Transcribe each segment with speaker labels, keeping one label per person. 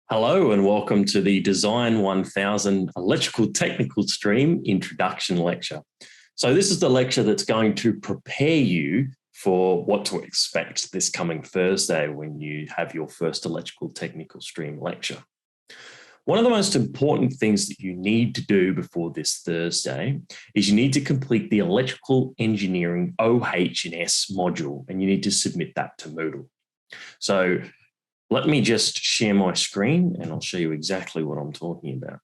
Speaker 1: Hello and welcome to the DESN1000 Electrical Technical Stream Introduction Lecture. So this is the lecture that's going to prepare you for what to expect this coming Thursday when you have your first Electrical Technical Stream lecture. One of the most important things that you need to do before this Thursday is you need to complete the Electrical Engineering OHS module, and you need to submit that to Moodle. So let me just share my screen and I'll show you exactly what I'm talking about.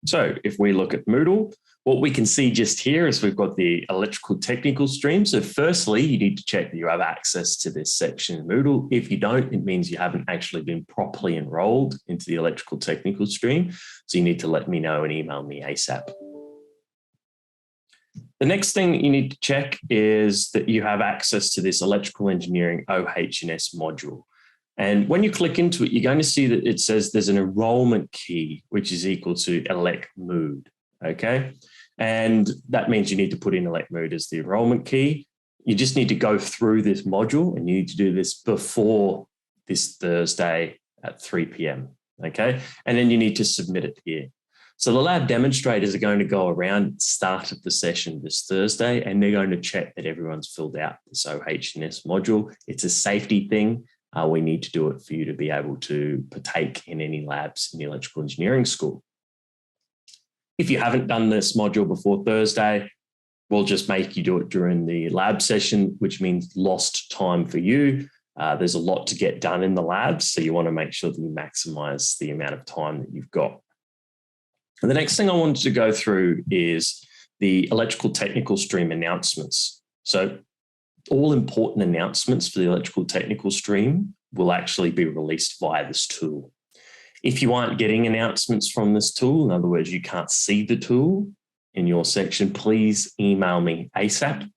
Speaker 1: So if we look at Moodle, what we can see just here is we've got the electrical technical stream. So firstly, you need to check that you have access to this section in Moodle. If you don't, it means you haven't actually been properly enrolled into the electrical technical stream. So you need to let me know and email me ASAP. The next thing that you need to check is that you have access to this electrical engineering OHS module. And when you click into it, you're going to see that it says there's an enrollment key, which is equal to elect mood. Okay. And that means you need to put in elect mood as the enrollment key. You just need to go through this module and you need to do this before this Thursday at 3 p.m. Okay. And then you need to submit it here. So the lab demonstrators are going to go around at the start of the session this Thursday, and they're going to check that everyone's filled out this OHS module. It's a safety thing. We need to do it for you to be able to partake in any labs in the electrical engineering school. If you haven't done this module before Thursday, we'll just make you do it during the lab session, which means lost time for you. There's a lot to get done in the labs, so you want to make sure that you maximize the amount of time that you've got. And the next thing I wanted to go through is the electrical technical stream announcements. So all important announcements for the electrical technical stream will actually be released via this tool. If you aren't getting announcements from this tool, in other words, you can't see the tool in your section, please email me ASAP.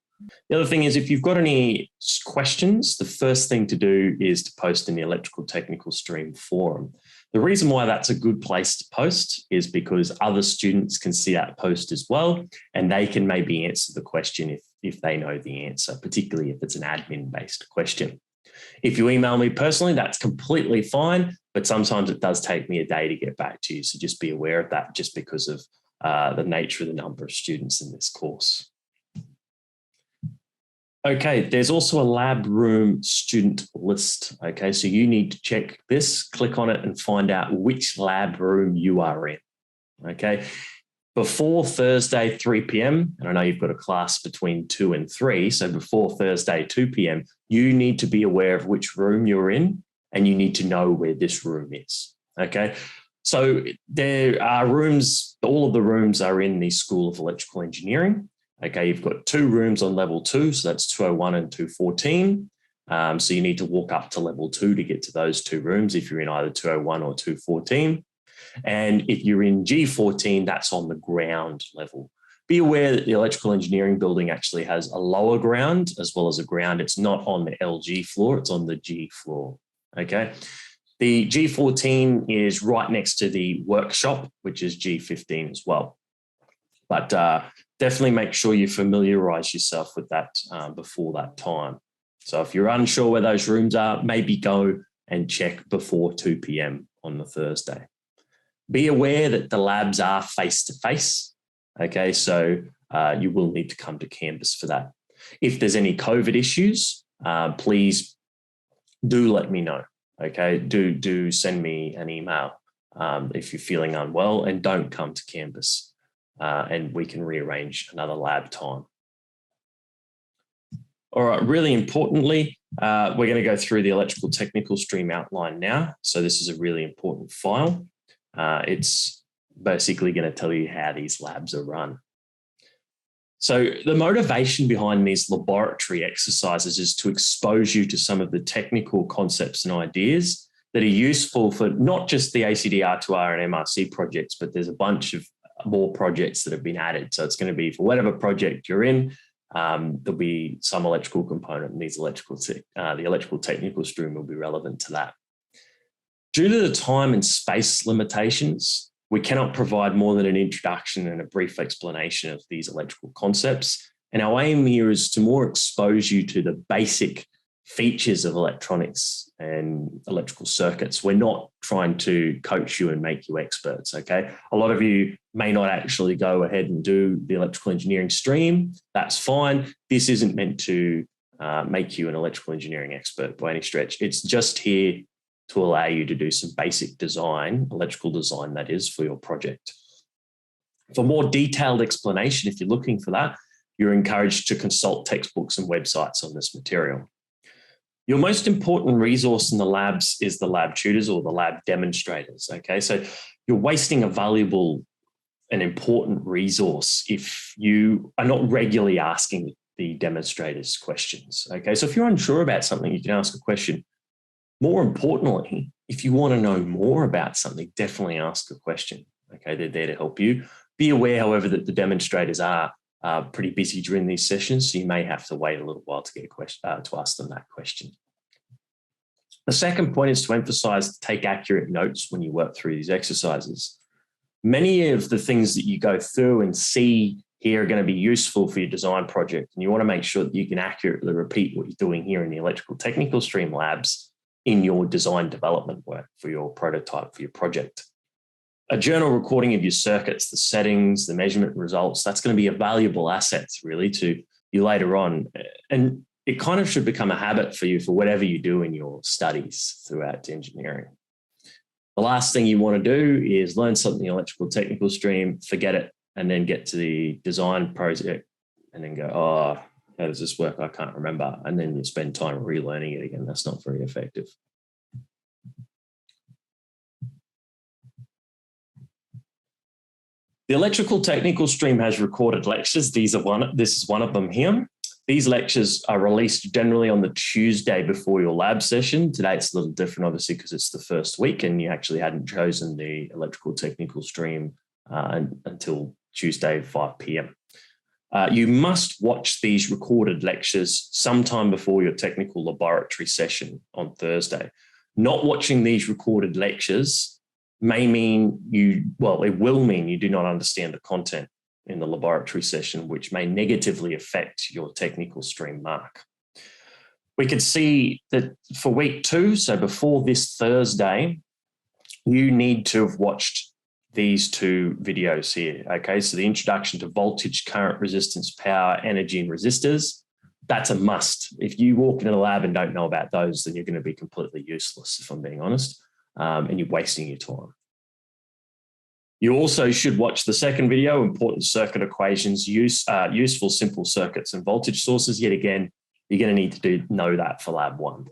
Speaker 1: The other thing is, if you've got any questions, the first thing to do is to post in the electrical technical stream forum. The reason why that's a good place to post is because other students can see that post as well, and they can maybe answer the question if they know the answer, particularly if it's an admin-based question. If you email me personally, that's completely fine, but sometimes it does take me a day to get back to you. So just be aware of that just because of the nature of the number of students in this course. Okay, there's also a lab room student list. Okay, so you need to check this, click on it and find out which lab room you are in. Okay, before Thursday, 3 p.m., and I know you've got a class between 2 and 3, so before Thursday, 2 p.m., you need to be aware of which room you're in and you need to know where this room is. Okay, so there are rooms, all of the rooms are in the School of Electrical Engineering. Okay, you've got 2 rooms on level 2, so that's 201 and 214. So you need to walk up to level 2 to get to those 2 rooms if you're in either 201 or 214. And if you're in G14, that's on the ground level. Be aware that the electrical engineering building actually has a lower ground as well as a ground. It's not on the LG floor, it's on the G floor. Okay. The G14 is right next to the workshop, which is G15 as well. But definitely make sure you familiarize yourself with that before that time. So if you're unsure where those rooms are, maybe go and check before 2 p.m. on the Thursday. Be aware that the labs are face-to-face. Okay, so you will need to come to campus for that. If there's any COVID issues, please do let me know. Okay, do send me an email if you're feeling unwell, and don't come to campus. And we can rearrange another lab time. All right, really importantly, we're going to go through the electrical technical stream outline now. So this is a really important file. It's basically going to tell you how these labs are run. So the motivation behind these laboratory exercises is to expose you to some of the technical concepts and ideas that are useful for not just the ACD, R2R and MRC projects, but there's a bunch of more projects that have been added. So it's going to be for whatever project you're in, there'll be some electrical component, and the electrical technical stream will be relevant to that. Due to the time and space limitations, we cannot provide more than an introduction and a brief explanation of these electrical concepts. And our aim here is to more expose you to the basic features of electronics and electrical circuits. We're not trying to coach you and make you experts, okay? A lot of you may not actually go ahead and do the electrical engineering stream. That's fine. This isn't meant to make you an electrical engineering expert by any stretch. It's just here to allow you to do some basic design, electrical design that is, for your project. For more detailed explanation, if you're looking for that, you're encouraged to consult textbooks and websites on this material. Your most important resource in the labs is the lab tutors or the lab demonstrators, okay? So you're wasting a valuable and important resource if you are not regularly asking the demonstrators questions, okay? So if you're unsure about something, you can ask a question. More importantly, if you want to know more about something, definitely ask a question, okay? They're there to help you. Be aware, however, that the demonstrators are pretty busy during these sessions, so you may have to wait a little while to get a question, to ask them that question. The second point is to emphasize to take accurate notes when you work through these exercises. Many of the things that you go through and see here are going to be useful for your design project, and you want to make sure that you can accurately repeat what you're doing here in the electrical technical stream labs in your design development work for your prototype, for your project. A journal recording of your circuits, the settings, the measurement results, that's going to be a valuable asset really to you later on. And it kind of should become a habit for you for whatever you do in your studies throughout engineering. The last thing you want to do is learn something electrical technical stream, forget it, and then get to the design project and then go, oh, how does this work? I can't remember. And then you spend time relearning it again. That's not very effective. The electrical technical stream has recorded lectures. This is one of them here. These lectures are released generally on the Tuesday before your lab session. Today it's a little different, obviously, because it's the first week and you actually hadn't chosen the electrical technical stream until Tuesday, 5 p.m. You must watch these recorded lectures sometime before your technical laboratory session on Thursday. Not watching these recorded lectures may mean it will mean you do not understand the content in the laboratory session, which may negatively affect your technical stream mark. We could see that for week 2, so before this Thursday, you need to have watched these 2 videos here, okay? So the introduction to voltage, current, resistance, power, energy, and resistors, that's a must. If you walk into the lab and don't know about those, then you're going to be completely useless, if I'm being honest, and you're wasting your time. You also should watch the second video, important circuit equations, useful simple circuits and voltage sources. Yet again, you're going to need to know that for lab 1.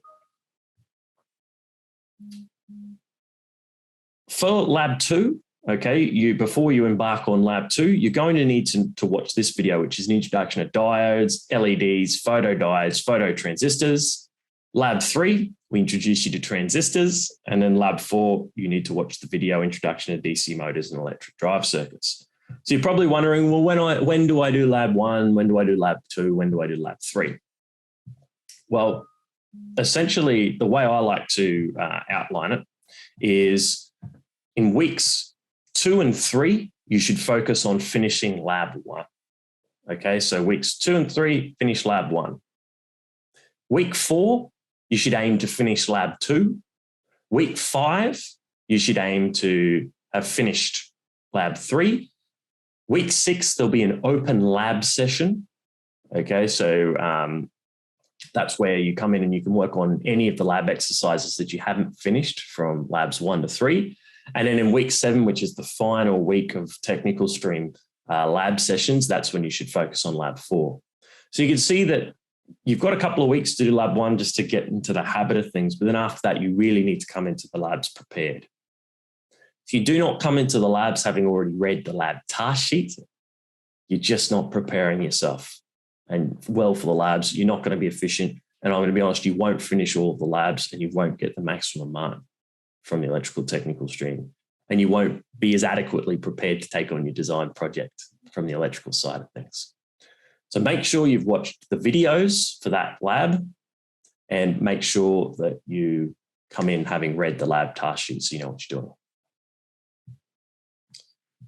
Speaker 1: For lab 2, okay, before you embark on lab 2, you're going to need to watch this video, which is an introduction to diodes, LEDs, photodiodes, phototransistors. Lab 3, we introduce you to transistors. And then lab 4, you need to watch the video introduction to DC motors and electric drive circuits. So you're probably wondering, well, when do I do lab 1? When do I do lab 2? When do I do lab 3? Well, essentially, the way I like to outline it is in weeks 2 and 3, you should focus on finishing lab 1. Okay, so weeks 2 and 3, finish lab 1. Week 4, you should aim to finish lab 2. Week 5, you should aim to have finished lab 3. Week 6, there'll be an open lab session. Okay, so that's where you come in and you can work on any of the lab exercises that you haven't finished from labs 1 to 3. And then in week 7, which is the final week of technical stream lab sessions, that's when you should focus on lab 4. So you can see that you've got a couple of weeks to do lab 1 just to get into the habit of things. But then after that, you really need to come into the labs prepared. If you do not come into the labs having already read the lab task sheet, you're just not preparing yourself and well for the labs. You're not going to be efficient. And I'm going to be honest, you won't finish all of the labs and you won't get the maximum mark from the electrical technical stream. And you won't be as adequately prepared to take on your design project from the electrical side of things. So make sure you've watched the videos for that lab and make sure that you come in having read the lab task sheet so you know what you're doing.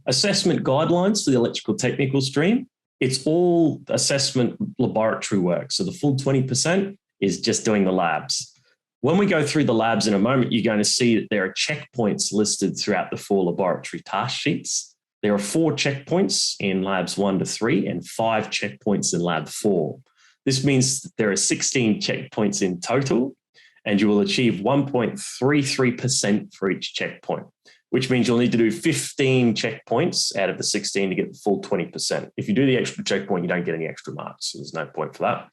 Speaker 1: Assessment guidelines for the electrical technical stream. It's all assessment laboratory work. So the full 20% is just doing the labs. When we go through the labs in a moment, you're going to see that there are checkpoints listed throughout the 4 laboratory task sheets. There are 4 checkpoints in labs 1 to 3 and 5 checkpoints in lab 4. This means that there are 16 checkpoints in total, and you will achieve 1.33% for each checkpoint, which means you'll need to do 15 checkpoints out of the 16 to get the full 20%. If you do the extra checkpoint, you don't get any extra marks, so there's no point for that.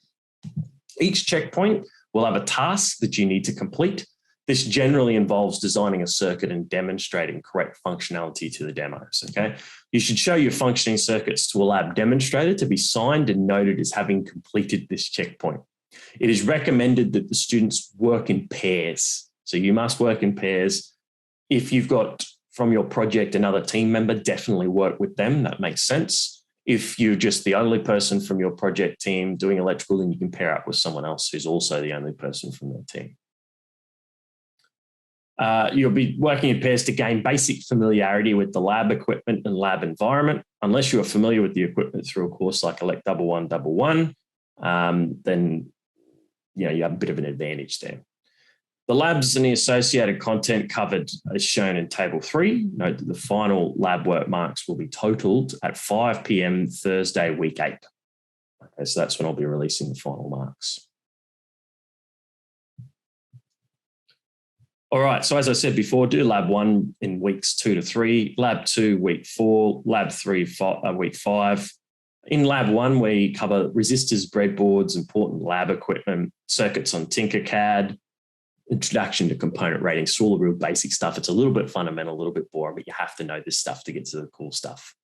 Speaker 1: Each checkpoint will have a task that you need to complete. This generally involves designing a circuit and demonstrating correct functionality to the demos, okay? You should show your functioning circuits to a lab demonstrator to be signed and noted as having completed this checkpoint. It is recommended that the students work in pairs. So you must work in pairs. If you've got from your project another team member, definitely work with them. That makes sense. If you're just the only person from your project team doing electrical, then you can pair up with someone else who's also the only person from their team. You'll be working in pairs to gain basic familiarity with the lab equipment and lab environment. Unless you are familiar with the equipment through a course like Elect 111, then you have a bit of an advantage there. The labs and the associated content covered as shown in Table 3. Note that the final lab work marks will be totaled at 5 p.m. Thursday, week 8. Okay, so that's when I'll be releasing the final marks. All right, so as I said before, do Lab 1 in weeks 2 to 3, Lab 2, week 4, Lab 3, week 5. In Lab 1, we cover resistors, breadboards, important lab equipment, circuits on Tinkercad, introduction to component ratings, so all the real basic stuff. It's a little bit fundamental, a little bit boring, but you have to know this stuff to get to the cool stuff.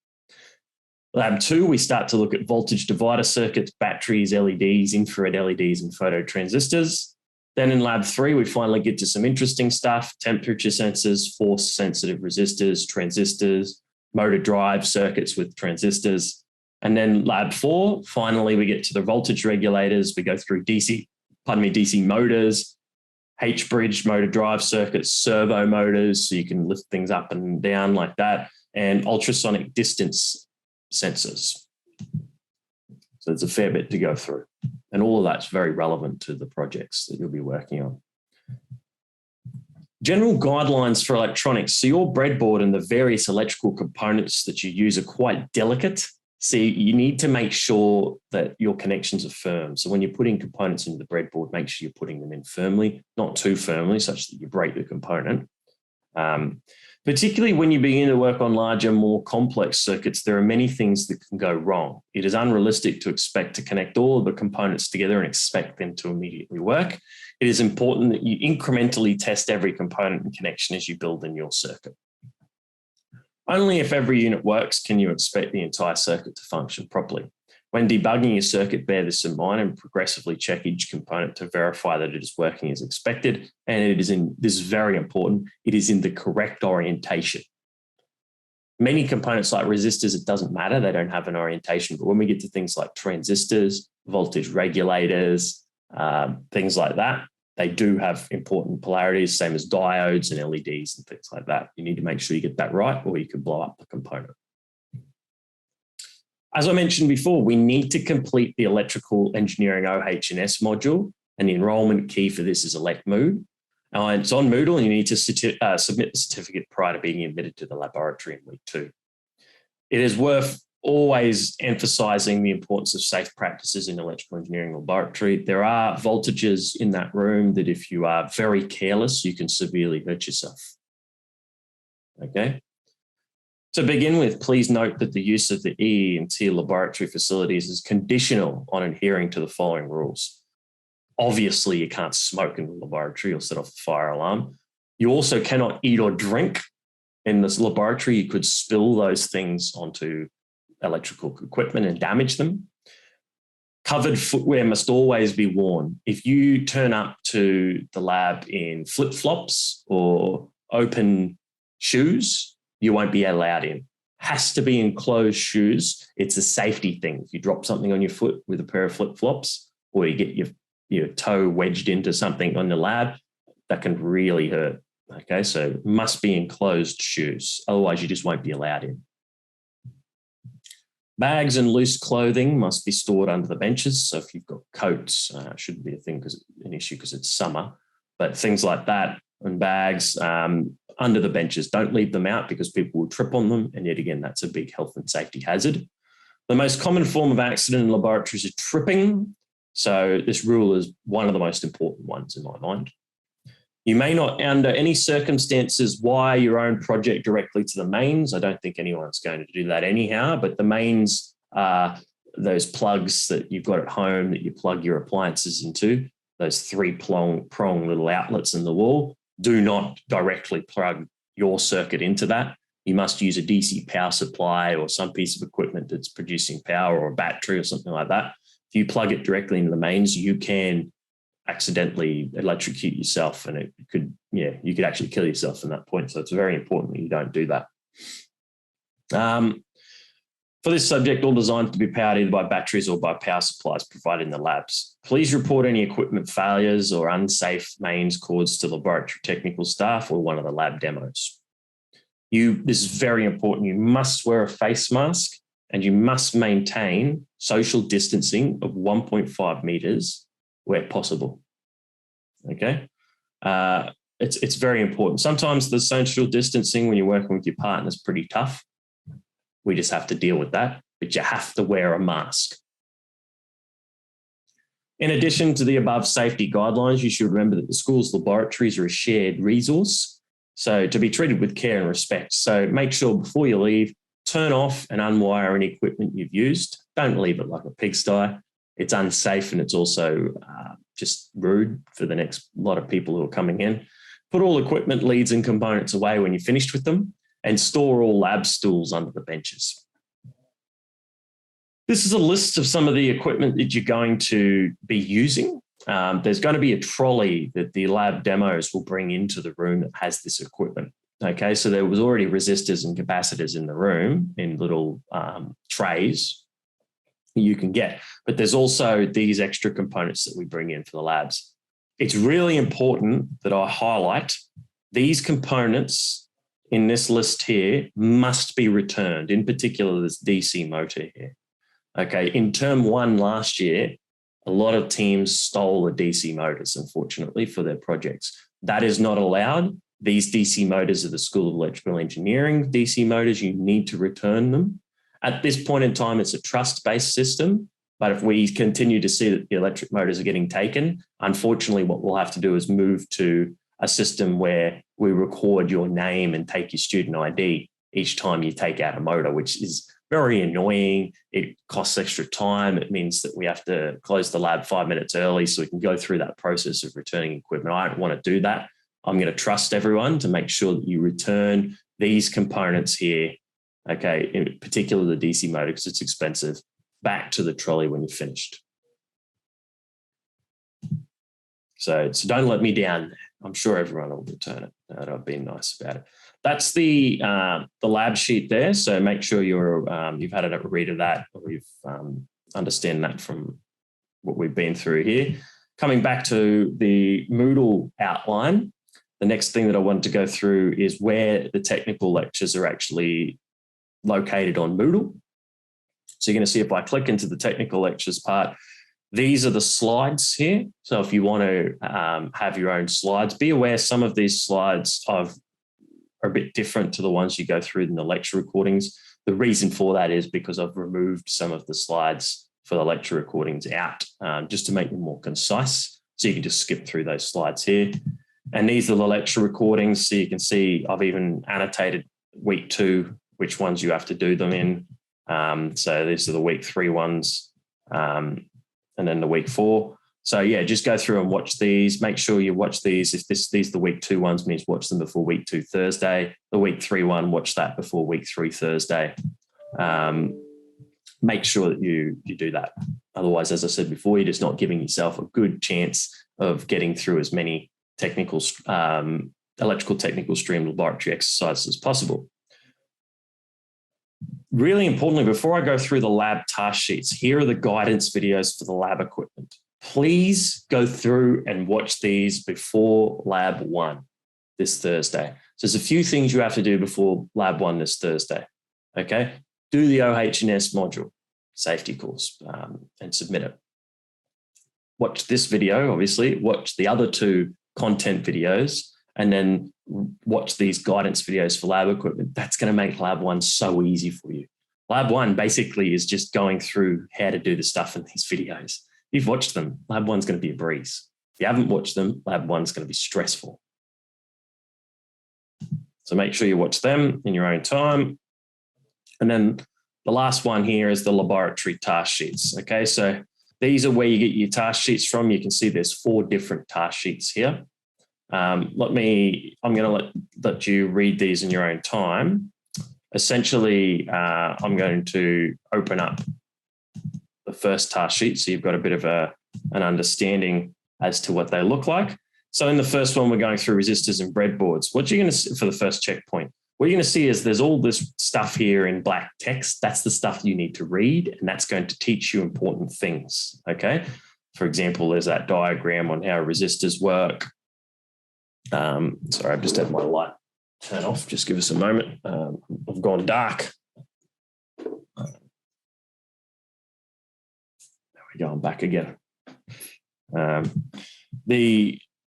Speaker 1: Lab 2, we start to look at voltage divider circuits, batteries, LEDs, infrared LEDs, and phototransistors. Then in Lab 3, we finally get to some interesting stuff, temperature sensors, force-sensitive resistors, transistors, motor drive circuits with transistors. And then Lab 4, finally, we get to the voltage regulators. We go through DC motors, H-bridge motor drive circuits, servo motors, so you can lift things up and down like that, and ultrasonic distance sensors. So there's a fair bit to go through. And all of that's very relevant to the projects that you'll be working on. General guidelines for electronics. So your breadboard and the various electrical components that you use are quite delicate. So you need to make sure that your connections are firm. So when you're putting components into the breadboard, make sure you're putting them in firmly, not too firmly, such that you break the component. Particularly when you begin to work on larger, more complex circuits, there are many things that can go wrong. It is unrealistic to expect to connect all of the components together and expect them to immediately work. It is important that you incrementally test every component and connection as you build in your circuit. Only if every unit works can you expect the entire circuit to function properly. When debugging your circuit, bear this in mind and progressively check each component to verify that it is working as expected. And this is very important, it is in the correct orientation. Many components like resistors, it doesn't matter, they don't have an orientation. But when we get to things like transistors, voltage regulators, things like that, they do have important polarities, same as diodes and LEDs and things like that. You need to make sure you get that right or you could blow up the component. As I mentioned before, we need to complete the Electrical Engineering OHS module, and the enrollment key for this is Elect Mood. It's on Moodle, and you need to submit the certificate prior to being admitted to the laboratory in week 2. It is worth always emphasizing the importance of safe practices in electrical engineering laboratory. There are voltages in that room that if you are very careless, you can severely hurt yourself. Okay. To begin with, please note that the use of the EE&T laboratory facilities is conditional on adhering to the following rules. Obviously, you can't smoke in the laboratory or set off the fire alarm. You also cannot eat or drink in this laboratory. You could spill those things onto electrical equipment and damage them. Covered footwear must always be worn. If you turn up to the lab in flip-flops or open shoes, you won't be allowed in. Has to be in closed shoes. It's a safety thing. If you drop something on your foot with a pair of flip-flops or you get your toe wedged into something on the lab, that can really hurt. Okay, so must be in closed shoes. Otherwise, you just won't be allowed in. Bags and loose clothing must be stored under the benches. So if you've got coats, shouldn't be an issue because it's summer, but things like that and bags under the benches, don't leave them out because people will trip on them. And yet again, that's a big health and safety hazard. The most common form of accident in laboratories is tripping. So this rule is one of the most important ones in my mind. You may not, under any circumstances, wire your own project directly to the mains. I don't think anyone's going to do that anyhow, but the mains are those plugs that you've got at home that you plug your appliances into, those three-prong little outlets in the wall. Do not directly plug your circuit into that. You must use a DC power supply or some piece of equipment that's producing power, or a battery or something like that. If you plug it directly into the mains, you can accidentally electrocute yourself, and you could actually kill yourself from that point. So it's very important that you don't do that. For this subject, all designs to be powered either by batteries or by power supplies provided in the labs. Please report any equipment failures or unsafe mains cords to laboratory technical staff or one of the lab demos. This is very important. You must wear a face mask and you must maintain social distancing of 1.5 meters where possible. Okay? It's very important. Sometimes the social distancing when you're working with your partner is pretty tough. We just have to deal with that, but you have to wear a mask. In addition to the above safety guidelines, you should remember that the school's laboratories are a shared resource, so to be treated with care and respect. So make sure before you leave, turn off and unwire any equipment you've used. Don't leave it like a pigsty. It's unsafe, and it's also just rude for the next lot of people who are coming in. Put all equipment, leads and components away when you're finished with them, and store all lab stools under the benches. This is a list of some of the equipment that you're going to be using. There's going to be a trolley that the lab demos will bring into the room that has this equipment. Okay, so there was already resistors and capacitors in the room in little trays you can get, but there's also these extra components that we bring in for the labs. It's really important that I highlight these components in this list here must be returned, in particular this DC motor here. Okay, in term one last year, a lot of teams stole the DC motors, unfortunately, for their projects. That is not allowed. These DC motors are the School of Electrical Engineering DC motors. You need to return them. At this point in time, it's a trust-based system, but if we continue to see that the electric motors are getting taken, unfortunately, what we'll have to do is move to a system where we record your name and take your student ID each time you take out a motor, which is very annoying. It costs extra time. It means that we have to close the lab 5 minutes early so we can go through that process of returning equipment. I don't want to do that. I'm going to trust everyone to make sure that you return these components here, okay, in particular the DC motor because it's expensive, back to the trolley when you're finished. So don't let me down. I'm sure everyone will return it. I've been nice about it. That's the lab sheet there. So make sure you've had a read of that, or you've understand that from what we've been through here. Coming back to the Moodle outline, the next thing that I wanted to go through is where the technical lectures are actually located on Moodle. So you're going to see if I click into the technical lectures part, these are the slides here. So if you want to have your own slides, be aware some of these slides are a bit different to the ones you go through in the lecture recordings. The reason for that is because I've removed some of the slides for the lecture recordings out just to make them more concise. So you can just skip through those slides here. And these are the lecture recordings. So you can see I've even annotated week 2, which ones you have to do them in. So these are the week 3 ones. And then the week 4. So yeah, just go through and watch these. Make sure you watch these. If these are the week 2 ones, means watch them before week 2 Thursday. The week 3 one, watch that before week 3 Thursday. Make sure that you do that. Otherwise, as I said before, you're just not giving yourself a good chance of getting through as many technical, electrical technical stream laboratory exercises as possible. Really importantly, before I go through the lab task sheets, here are the guidance videos for the lab equipment. Please go through and watch these before lab 1 this Thursday. So there's a few things you have to do before lab 1 this Thursday, okay? Do the OH&S module. safety course and submit it. Watch this video, obviously, watch the other 2 content videos, and then watch these guidance videos for lab equipment. That's going to make Lab 1 so easy for you. Lab 1 basically is just going through how to do the stuff in these videos. If you've watched them, Lab 1's going to be a breeze. If you haven't watched them, Lab 1's going to be stressful. So make sure you watch them in your own time. And then the last one here is the laboratory task sheets. Okay, so these are where you get your task sheets from. You can see there's 4 different task sheets here. I'm going to let you read these in your own time. Essentially, I'm going to open up the first task sheet so you've got a bit of an understanding as to what they look like. So in the first one, we're going through resistors and breadboards. What you're going to see for the first checkpoint, what you're going to see is there's all this stuff here in black text. That's the stuff you need to read, and that's going to teach you important things, okay? For example, there's that diagram on how resistors work. Sorry, I've just had my light turn off. Just give us a moment. I've gone dark. There we go, I'm back again.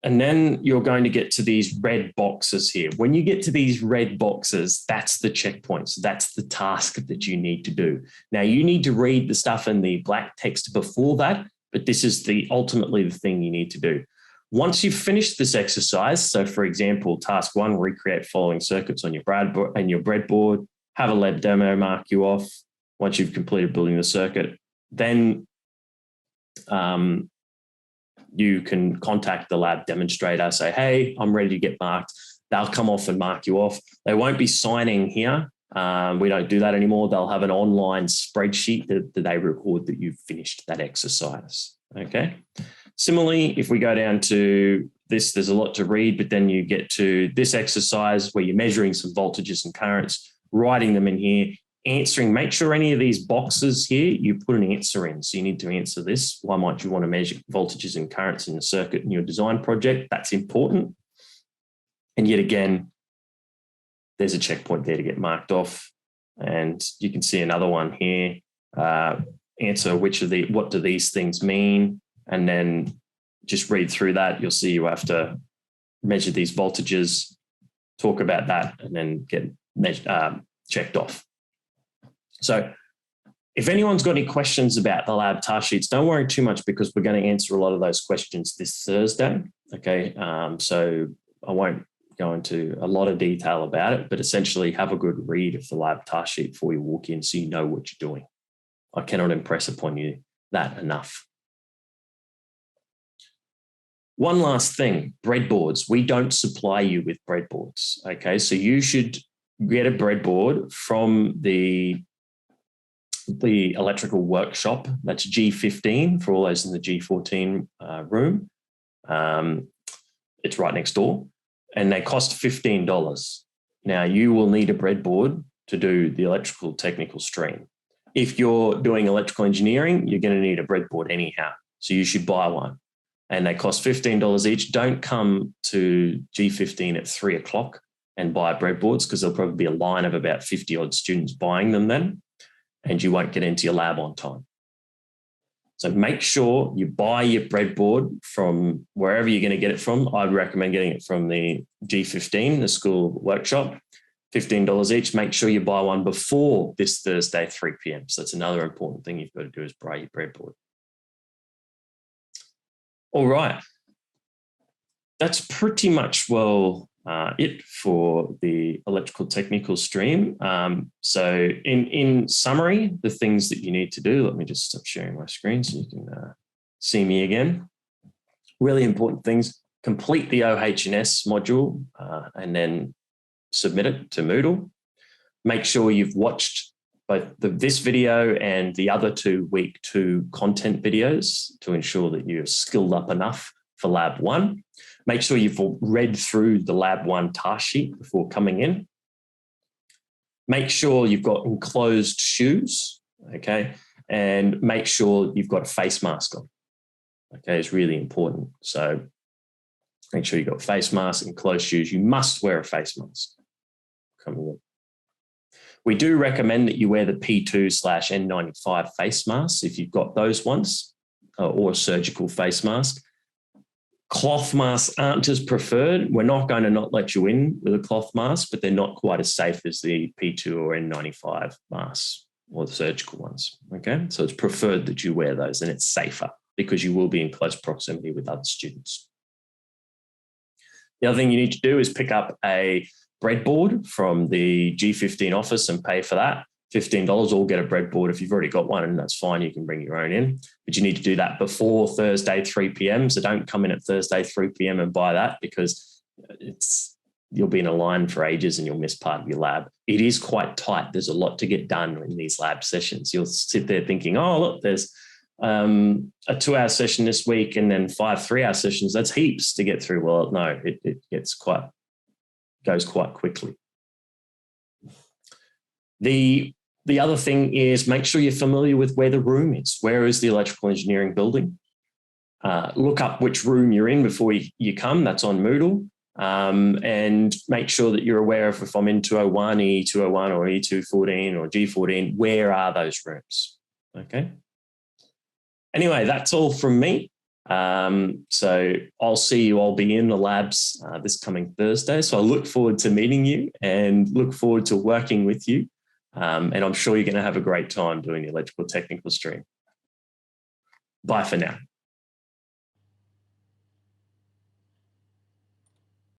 Speaker 1: And then you're going to get to these red boxes here. When you get to these red boxes, that's the checkpoints. That's the task that you need to do. Now, you need to read the stuff in the black text before that, but this is ultimately the thing you need to do. Once you've finished this exercise, so for example, task 1, recreate following circuits on your breadboard, have a lab demo mark you off. Once you've completed building the circuit, then you can contact the lab demonstrator, say, hey, I'm ready to get marked. They'll come off and mark you off. They won't be signing here. We don't do that anymore. They'll have an online spreadsheet that they record that you've finished that exercise, okay? Similarly, if we go down to this, there's a lot to read, but then you get to this exercise where you're measuring some voltages and currents, writing them in here, answering, make sure any of these boxes here, you put an answer in. So you need to answer this. Why might you want to measure voltages and currents in the circuit in your design project? That's important. And yet again, there's a checkpoint there to get marked off. And you can see another one here. Answer what do these things mean? And then just read through that. You'll see you have to measure these voltages, talk about that, and then get checked off. So if anyone's got any questions about the lab task sheets, don't worry too much because we're going to answer a lot of those questions this Thursday. Okay, so I won't go into a lot of detail about it, but essentially have a good read of the lab task sheet before you walk in so you know what you're doing. I cannot impress upon you that enough. One last thing, breadboards. We don't supply you with breadboards, okay? So you should get a breadboard from the electrical workshop. That's G15 for all those in the G14 room. It's right next door, and they cost $15. Now, you will need a breadboard to do the electrical technical stream. If you're doing electrical engineering, you're going to need a breadboard anyhow, so you should buy one. And they cost $15 each. Don't come to G15 at 3 o'clock and buy breadboards because there'll probably be a line of about 50 odd students buying them then, and you won't get into your lab on time. So make sure you buy your breadboard from wherever you're going to get it from. I'd recommend getting it from the G15, the school workshop, $15 each. Make sure you buy one before this Thursday, 3 p.m. So that's another important thing you've got to do is buy your breadboard. All right. That's pretty much, it for the electrical technical stream. So in summary, the things that you need to do, let me just stop sharing my screen so you can see me again. Really important things, complete the OHS module and then submit it to Moodle. Make sure you've watched both this video and the other 2 week 2 content videos to ensure that you're skilled up enough for Lab 1. Make sure you've read through the Lab 1 task sheet before coming in. Make sure you've got enclosed shoes, okay? And make sure you've got a face mask on, okay? It's really important. So make sure you've got face mask, enclosed shoes. You must wear a face mask coming in. We do recommend that you wear the P2/N95 face masks if you've got those ones, or a surgical face mask. Cloth masks aren't as preferred. We're not going to not let you in with a cloth mask, but they're not quite as safe as the P2 or N95 masks or the surgical ones. Okay, so it's preferred that you wear those, and it's safer because you will be in close proximity with other students. The other thing you need to do is pick up a breadboard from the G15 office and pay for that. $15, or get a breadboard. If you've already got one, and that's fine, you can bring your own in. But you need to do that before Thursday, 3 p.m. So don't come in at Thursday, 3 p.m. and buy that, because you'll be in a line for ages and you'll miss part of your lab. It is quite tight. There's a lot to get done in these lab sessions. You'll sit there thinking, oh, look, there's a 2-hour session this week and then 5 3-hour sessions. That's heaps to get through. Well, no, it goes quite quickly. The other thing is, make sure you're familiar with where the room is. Where is the electrical engineering building? Look up which room you're in before you come. That's on Moodle. And make sure that you're aware of, if I'm in 201, E201 or E214 or G14, where are those rooms? Okay. Anyway, that's all from me. So I'll see you. I'll be in the labs this coming Thursday. So I look forward to meeting you and look forward to working with you. And I'm sure you're going to have a great time doing the electrical technical stream. Bye for now.